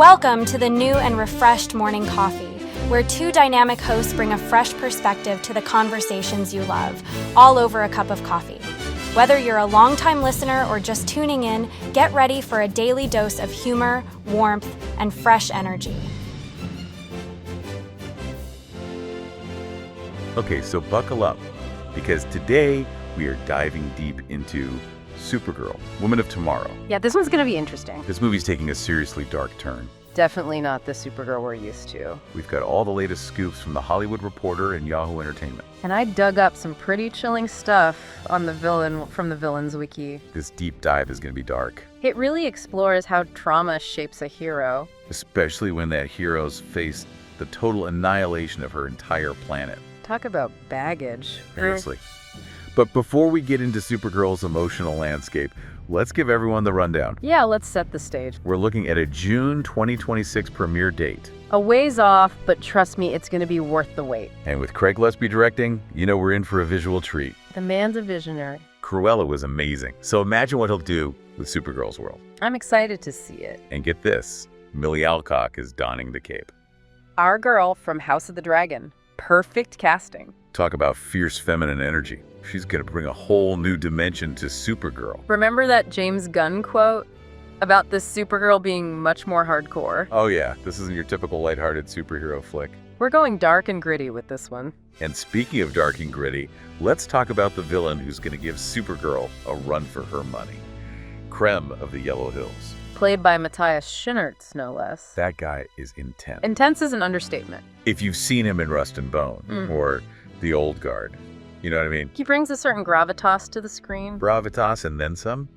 Welcome to the new and refreshed Morning Coffee, where two dynamic hosts bring a fresh perspective to the conversations you love, all over a cup of coffee. Whether you're a longtime listener or just tuning in, get ready for a daily dose of humor, warmth, and fresh energy. Okay, so buckle up, because today we are diving deep into Supergirl, Woman of Tomorrow. Yeah, this one's going to be interesting. This movie's taking a seriously dark turn. Definitely not the Supergirl we're used to. We've got all the latest scoops from The Hollywood Reporter and Yahoo Entertainment. And I dug up some pretty chilling stuff on the villain from the Villains Wiki. This deep dive is going to be dark. It really explores how trauma shapes a hero. Especially when that hero's faced the total annihilation of her entire planet. Talk about baggage. Seriously. But before we get into Supergirl's emotional landscape, let's give everyone the rundown. Yeah, let's set the stage. We're looking at a June 2026 premiere date. A ways off, but trust me, it's going to be worth the wait. And with Craig Lesby directing, you know we're in for a visual treat. The man's a visionary. Cruella was amazing. So imagine what he'll do with Supergirl's world. I'm excited to see it. And get this, Millie Alcock is donning the cape. Our girl from House of the Dragon. Perfect casting. Talk about fierce feminine energy. She's going to bring a whole new dimension to Supergirl. Remember that James Gunn quote about this Supergirl being much more hardcore? Oh yeah, this isn't your typical lighthearted superhero flick. We're going dark and gritty with this one. And speaking of dark and gritty, let's talk about the villain who's going to give Supergirl a run for her money. Krem of the Yellow Hills. Played by Matthias Schoenaerts, no less. That guy is intense. Intense is an understatement. If you've seen him in Rust and Bone or The Old Guard, you know what I mean? He brings a certain gravitas to the screen. Gravitas and then some.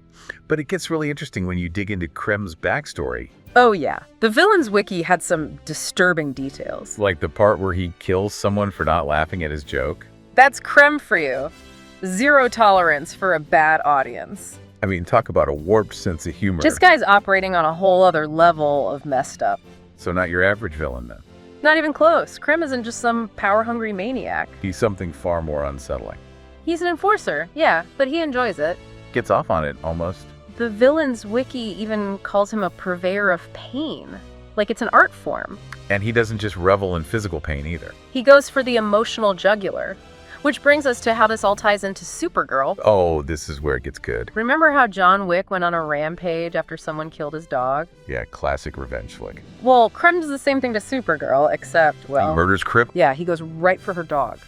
But it gets really interesting when you dig into Krem's backstory. Oh yeah, the Villains Wiki had some disturbing details. Like the part where he kills someone for not laughing at his joke. That's Krem for you. Zero tolerance for a bad audience. I mean, talk about a warped sense of humor. This guy's operating on a whole other level of messed up. So not your average villain then. Not even close. Krem isn't just some power-hungry maniac. He's something far more unsettling. He's an enforcer, yeah, but he enjoys it. Gets off on it, almost. The Villains Wiki even calls him a purveyor of pain. Like it's an art form. And he doesn't just revel in physical pain either. He goes for the emotional jugular. Which brings us to how this all ties into Supergirl. Oh, this is where it gets good. Remember how John Wick went on a rampage after someone killed his dog? Yeah, classic revenge flick. Well, Krem does the same thing to Supergirl, except, well... He murders Krypto? Yeah, he goes right for her dog.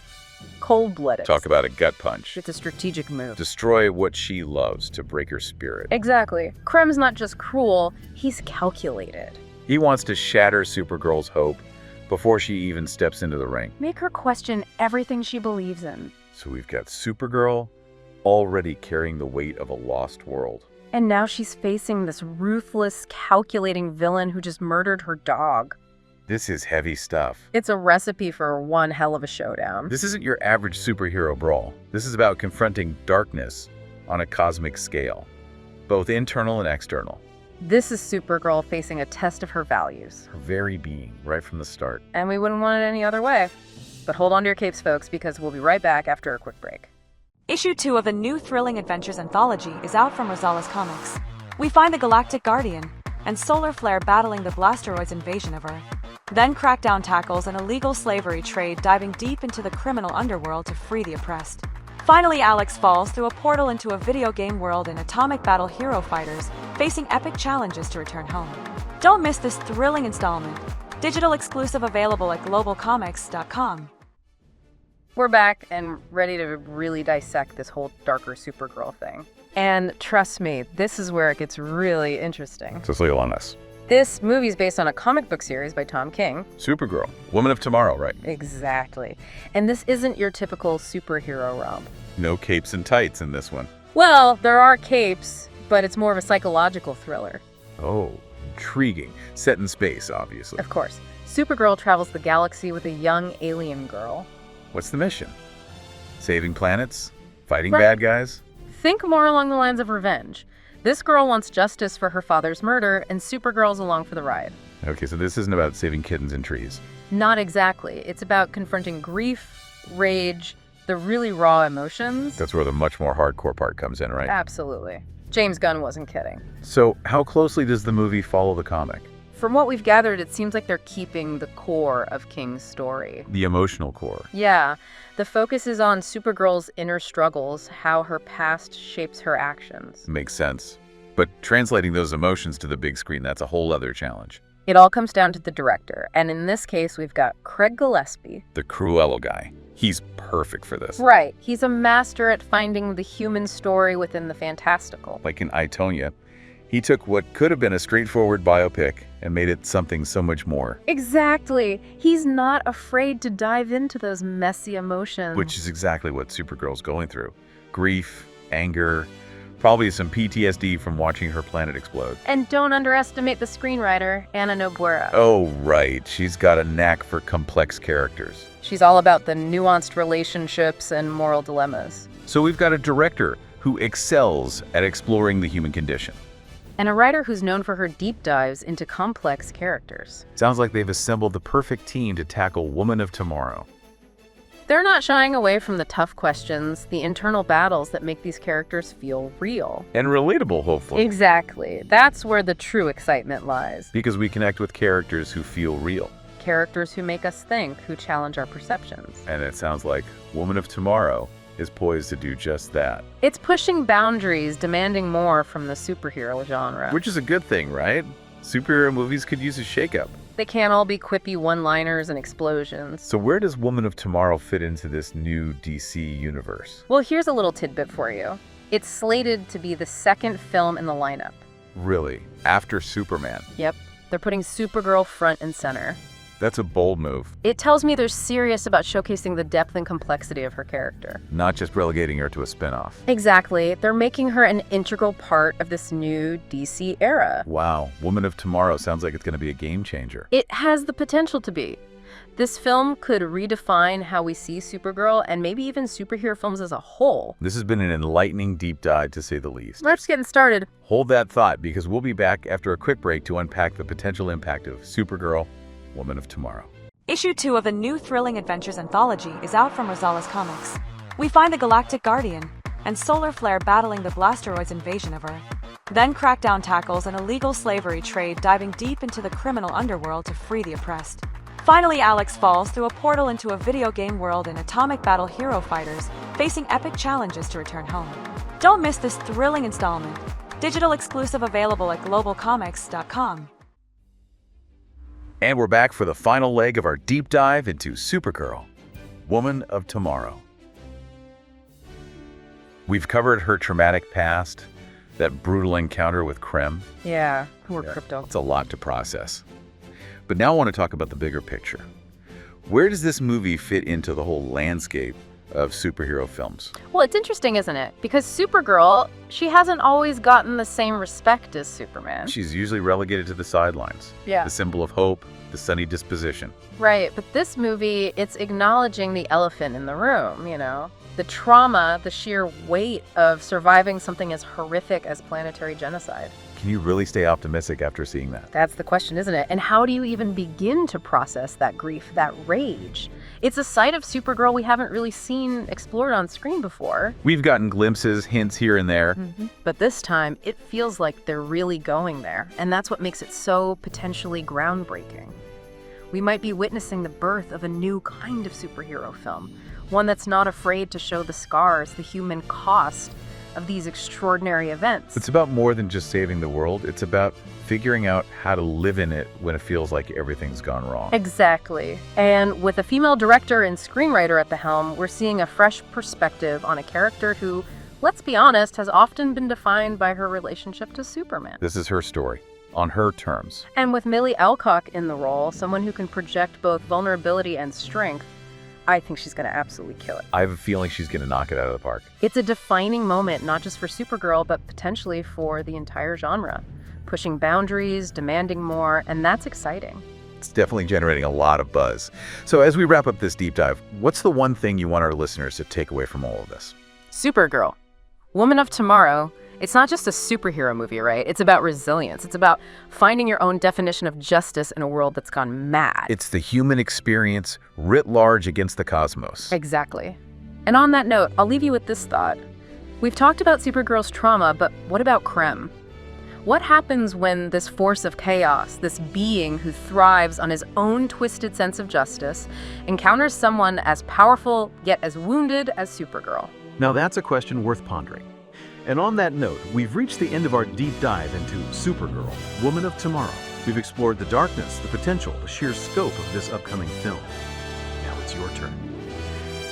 Cold-blooded. Talk about a gut punch. It's a strategic move. Destroy what she loves to break her spirit. Exactly. Krem's not just cruel, he's calculated. He wants to shatter Supergirl's hope before she even steps into the ring. Make her question everything she believes in. So we've got Supergirl already carrying the weight of a lost world. And now she's facing this ruthless, calculating villain who just murdered her dog. This is heavy stuff. It's a recipe for one hell of a showdown. This isn't your average superhero brawl. This is about confronting darkness on a cosmic scale, both internal and external. This is Supergirl facing a test of her values. Her very being, right from the start. And we wouldn't want it any other way. But hold on to your capes, folks, because we'll be right back after a quick break. Issue 2 of the new Thrilling Adventures anthology is out from Rosales Comics. We find the Galactic Guardian and Solar Flare battling the Blasteroid's invasion of Earth. Then Crackdown tackles an illegal slavery trade, diving deep into the criminal underworld to free the oppressed. Finally, Alex falls through a portal into a video game world in Atomic Battle hero fighters, facing epic challenges to return home. Don't miss this thrilling installment. Digital exclusive available at globalcomics.com. We're back and ready to really dissect this whole darker Supergirl thing. And trust me, this is where it gets really interesting. So lay on us. This movie is based on a comic book series by Tom King. Supergirl, Woman of Tomorrow, right? Exactly. And this isn't your typical superhero romp. No capes and tights in this one. Well, there are capes, but it's more of a psychological thriller. Oh, intriguing. Set in space, obviously. Of course. Supergirl travels the galaxy with a young alien girl. What's the mission? Saving planets? Fighting Right. bad guys? Think more along the lines of revenge. This girl wants justice for her father's murder, and Supergirl's along for the ride. Okay, so this isn't about saving kittens in trees. Not exactly. It's about confronting grief, rage, the really raw emotions. That's where the much more hardcore part comes in, right? Absolutely. James Gunn wasn't kidding. So how closely does the movie follow the comic? From what we've gathered, it seems like they're keeping the core of King's story. The emotional core. Yeah, the focus is on Supergirl's inner struggles, how her past shapes her actions. Makes sense. But translating those emotions to the big screen, that's a whole other challenge. It all comes down to the director, and in this case, we've got Craig Gillespie. The Cruella guy. He's perfect for this. Right. He's a master at finding the human story within the fantastical. Like in I, Tonya, he took what could have been a straightforward biopic and made it something so much more. Exactly. He's not afraid to dive into those messy emotions. Which is exactly what Supergirl's going through. Grief, anger, probably some PTSD from watching her planet explode. And don't underestimate the screenwriter, Anna Noguera. Oh, right. She's got a knack for complex characters. She's all about the nuanced relationships and moral dilemmas. So we've got a director who excels at exploring the human condition. And a writer who's known for her deep dives into complex characters. Sounds like they've assembled the perfect team to tackle Woman of Tomorrow. They're not shying away from the tough questions, the internal battles that make these characters feel real. And relatable, hopefully. Exactly. That's where the true excitement lies. Because we connect with characters who feel real. Characters who make us think, who challenge our perceptions. And it sounds like Woman of Tomorrow is poised to do just that. It's pushing boundaries, demanding more from the superhero genre. Which is a good thing, right? Superhero movies could use a shakeup. They can't all be quippy one-liners and explosions. So where does Woman of Tomorrow fit into this new DC universe? Well, here's a little tidbit for you. It's slated to be the second film in the lineup. Really? After Superman? Yep. They're putting Supergirl front and center. That's a bold move. It tells me they're serious about showcasing the depth and complexity of her character. Not just relegating her to a spinoff. Exactly. They're making her an integral part of this new DC era. Wow. Woman of Tomorrow sounds like it's going to be a game changer. It has the potential to be. This film could redefine how we see Supergirl and maybe even superhero films as a whole. This has been an enlightening deep dive, to say the least. Let's get started. Hold that thought, because we'll be back after a quick break to unpack the potential impact of Supergirl, Woman of Tomorrow. Issue 2 of the new thrilling adventures anthology is out from Rosales Comics. We find the Galactic Guardian and Solar Flare battling the Blasteroid's invasion of Earth. Then Crackdown tackles an illegal slavery trade, diving deep into the criminal underworld to free the oppressed. Finally, Alex falls through a portal into a video game world in atomic battle hero fighters, facing epic challenges to return home. Don't miss this thrilling installment. Digital exclusive available at globalcomics.com. And we're back for the final leg of our deep dive into Supergirl, Woman of Tomorrow. We've covered her traumatic past, that brutal encounter with Krem. Yeah, poor Krypto. It's a lot to process. But now I want to talk about the bigger picture. Where does this movie fit into the whole landscape of superhero films? Well, it's interesting, isn't it? Because Supergirl, she hasn't always gotten the same respect as Superman. She's usually relegated to the sidelines. Yeah. The symbol of hope, the sunny disposition. Right, but this movie, it's acknowledging the elephant in the room, you know? The trauma, the sheer weight of surviving something as horrific as planetary genocide. Can you really stay optimistic after seeing that? That's the question, isn't it? And how do you even begin to process that grief, that rage? It's a side of Supergirl we haven't really seen explored on screen before. We've gotten glimpses, hints here and there. But this time, it feels like they're really going there. And that's what makes it so potentially groundbreaking. We might be witnessing the birth of a new kind of superhero film. One that's not afraid to show the scars, the human cost of these extraordinary events. It's about more than just saving the world. It's about figuring out how to live in it when it feels like everything's gone wrong. Exactly. And with a female director and screenwriter at the helm, we're seeing a fresh perspective on a character who, let's be honest, has often been defined by her relationship to Superman. This is her story, on her terms. And with Millie Alcock in the role, someone who can project both vulnerability and strength, I think she's going to absolutely kill it. I have a feeling she's going to knock it out of the park. It's a defining moment, not just for Supergirl, but potentially for the entire genre. Pushing boundaries, demanding more, and that's exciting. It's definitely generating a lot of buzz. So as we wrap up this deep dive, what's the one thing you want our listeners to take away from all of this? Supergirl, Woman of Tomorrow. It's not just a superhero movie, right? It's about resilience. It's about finding your own definition of justice in a world that's gone mad. It's the human experience writ large against the cosmos. Exactly. And on that note, I'll leave you with this thought. We've talked about Supergirl's trauma, but what about Krem? What happens when this force of chaos, this being who thrives on his own twisted sense of justice, encounters someone as powerful yet as wounded as Supergirl? Now that's a question worth pondering. And on that note, we've reached the end of our deep dive into Supergirl, Woman of Tomorrow. We've explored the darkness, the potential, the sheer scope of this upcoming film. Now it's your turn.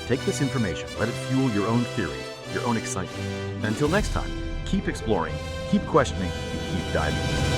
Take this information, let it fuel your own theories, your own excitement. Until next time, keep exploring, keep questioning, and keep diving.